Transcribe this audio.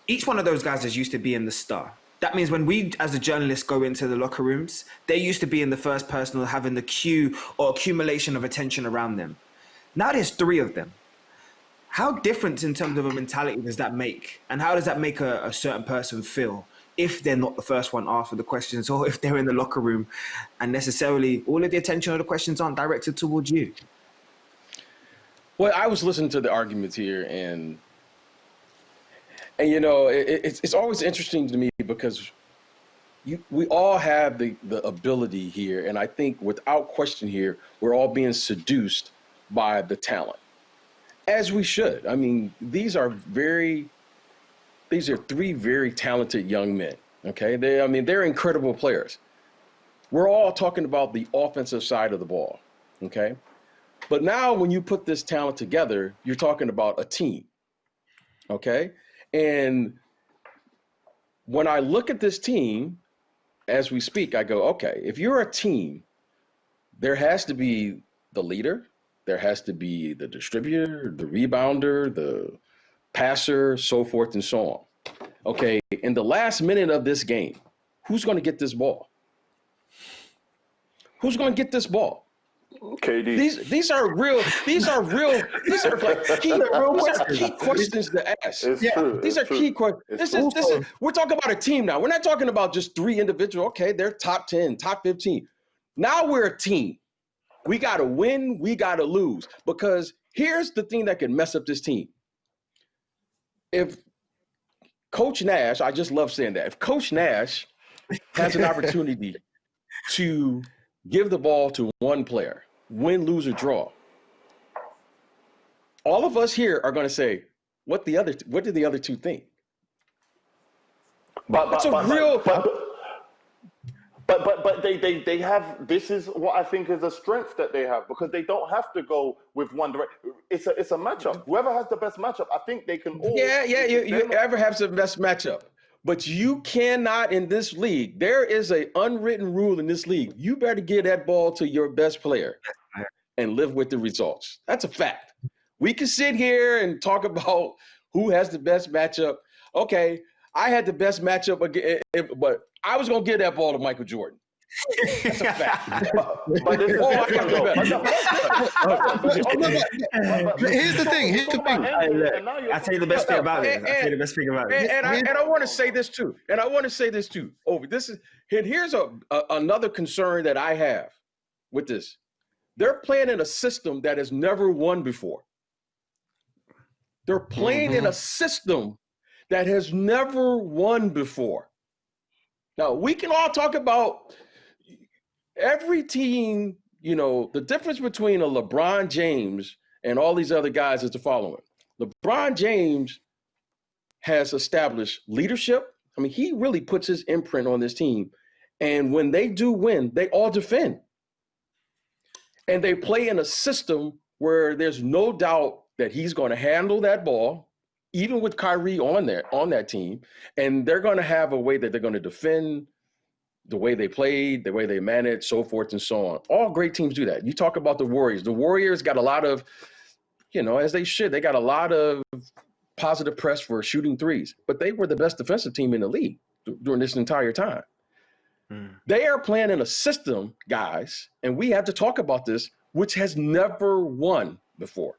each one of those guys is used to being the star. That means when we, as a journalist, go into the locker rooms, they used to be in the first person or having the queue or accumulation of attention around them. Now there's 3 of them. How different in terms of a mentality does that make? And how does that make a certain person feel if they're not the first one asked for the questions, or if they're in the locker room and necessarily all of the attention of the questions aren't directed towards you? Well, I was listening to the arguments here, and you know, it's always interesting to me because we all have the ability here, and I think without question here, we're all being seduced by the talent, as we should. I mean, these are 3 very talented young men. Okay, they're incredible players. We're all talking about the offensive side of the ball. Okay, but now when you put this talent together, you're talking about a team. Okay. And when I look at this team, as we speak, I go, okay, if you're a team, there has to be the leader, there has to be the distributor, the rebounder, the passer, so forth and so on. Okay, in the last minute of this game, who's going to get this ball? Who's going to get this ball? KD. These are key questions to ask. These are key questions. We're talking about a team now. We're not talking about just 3 individuals. Okay, they're top 10, top 15. Now we're a team. We got to win. We got to lose. Because here's the thing that can mess up this team. If Coach Nash, I just love saying that. If Coach Nash has an opportunity to give the ball to one player, win, lose, or draw, all of us here are going to say, what did the other 2 think? But they have, this is what I think is a strength that they have, because they don't have to go with one direction. It's a matchup. Whoever has the best matchup, I think they can all. You ever have the best matchup. But you cannot in this league. There is an unwritten rule in this league. You better give that ball to your best player and live with the results. That's a fact. We can sit here and talk about who has the best matchup. Okay, I had the best matchup, but I was going to give that ball to Michael Jordan. That's a fact. But this is Here's the thing. I'll tell you the best thing about it. And I want to say this too. Here's another concern that I have with this. They're playing in a system that has never won before. They're playing in a system that has never won before. Now, we can all talk about every team, the difference between a LeBron James and all these other guys is the following. LeBron James has established leadership. I mean, he really puts his imprint on this team. And when they do win, they all defend. And they play in a system where there's no doubt that he's going to handle that ball, even with Kyrie on that team. And they're going to have a way that they're going to defend, the way they played, the way they manage, so forth and so on. All great teams do that. You talk about the Warriors. The Warriors got a lot of, as they should, they got a lot of positive press for shooting threes, but they were the best defensive team in the league during this entire time. They are playing in a system, guys, and we have to talk about this, which has never won before.